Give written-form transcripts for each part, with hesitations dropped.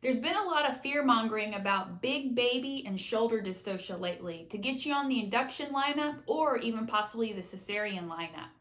There's been a lot of fear-mongering about big baby and shoulder dystocia lately to get you on the induction lineup or even possibly the cesarean lineup.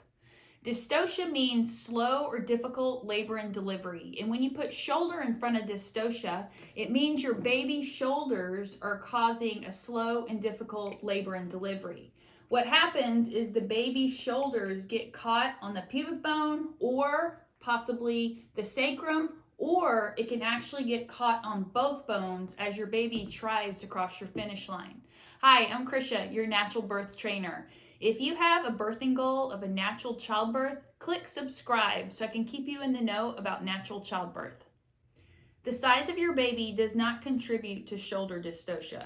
Dystocia means slow or difficult labor and delivery. And when you put shoulder in front of dystocia, it means your baby's shoulders are causing a slow and difficult labor and delivery. What happens is the baby's shoulders get caught on the pubic bone or possibly the sacrum, or it can actually get caught on both bones as your baby tries to cross your finish line. Hi, I'm Krisha, your natural birth trainer. If you have a birthing goal of a natural childbirth, click subscribe so I can keep you in the know about natural childbirth. The size of your baby does not contribute to shoulder dystocia.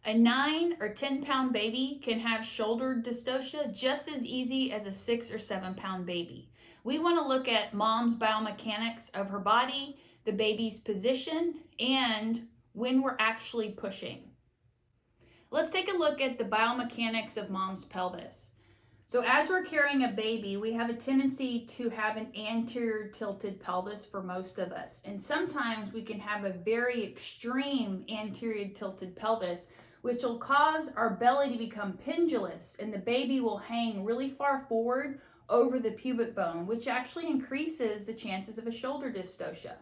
A 9 or 10 pound baby can have shoulder dystocia just as easy as a 6 or 7 pound baby. We want to look at mom's biomechanics of her body, the baby's position, and when we're actually pushing. Let's take a look at the biomechanics of mom's pelvis. So as we're carrying a baby, we have a tendency to have an anterior tilted pelvis for most of us. And sometimes we can have a very extreme anterior tilted pelvis, which will cause our belly to become pendulous and the baby will hang really far forward over the pubic bone, which actually increases the chances of a shoulder dystocia.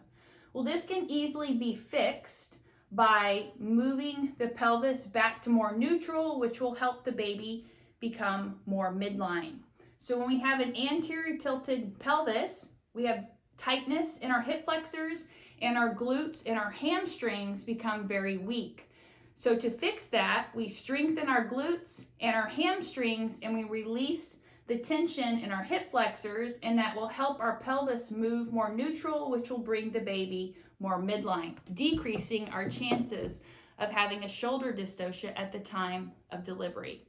Well, this can easily be fixed by moving the pelvis back to more neutral, which will help the baby become more midline. So when we have an anterior tilted pelvis, we have tightness in our hip flexors and our glutes and our hamstrings become very weak. So to fix that, we strengthen our glutes and our hamstrings and we release the tension in our hip flexors, and that will help our pelvis move more neutral, which will bring the baby more midline, decreasing our chances of having a shoulder dystocia at the time of delivery.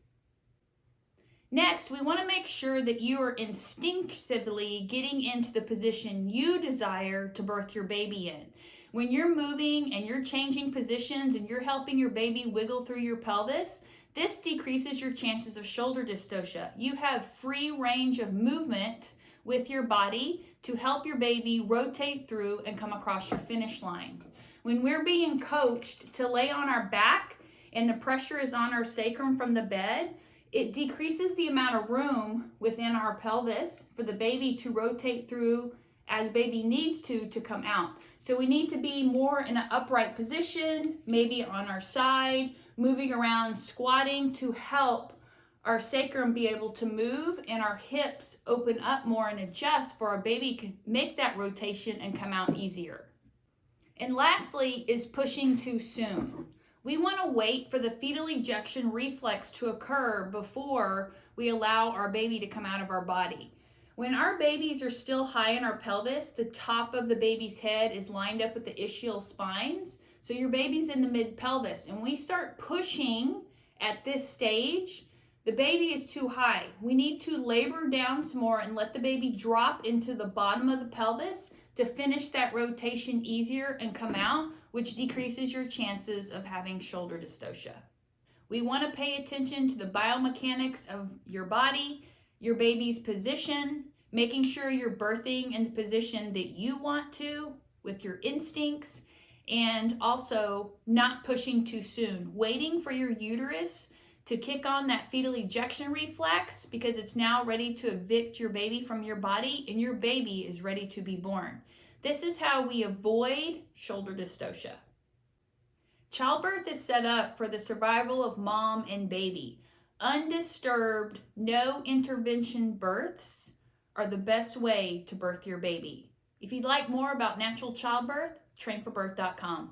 Next, we want to make sure that you are instinctively getting into the position you desire to birth your baby in. When you're moving and you're changing positions and you're helping your baby wiggle through your pelvis, this decreases your chances of shoulder dystocia. You have free range of movement with your body to help your baby rotate through and come across your finish line. When we're being coached to lay on our back and the pressure is on our sacrum from the bed, it decreases the amount of room within our pelvis for the baby to rotate through as baby needs to come out. So we need to be more in an upright position, maybe on our side, moving around, squatting to help our sacrum be able to move and our hips open up more and adjust for our baby to make that rotation and come out easier. And lastly is pushing too soon. We want to wait for the fetal ejection reflex to occur before we allow our baby to come out of our body. When our babies are still high in our pelvis, the top of the baby's head is lined up with the ischial spines. So your baby's in the mid-pelvis. And we start pushing at this stage, the baby is too high. We need to labor down some more and let the baby drop into the bottom of the pelvis to finish that rotation easier and come out, which decreases your chances of having shoulder dystocia. We want to pay attention to the biomechanics of your body, your baby's position, making sure you're birthing in the position that you want to with your instincts, and also not pushing too soon, waiting for your uterus to kick on that fetal ejection reflex because it's now ready to evict your baby from your body and your baby is ready to be born. This is how we avoid shoulder dystocia. Childbirth is set up for the survival of mom and baby. Undisturbed, no intervention births are the best way to birth your baby. If you'd like more about natural childbirth, trainforbirth.com.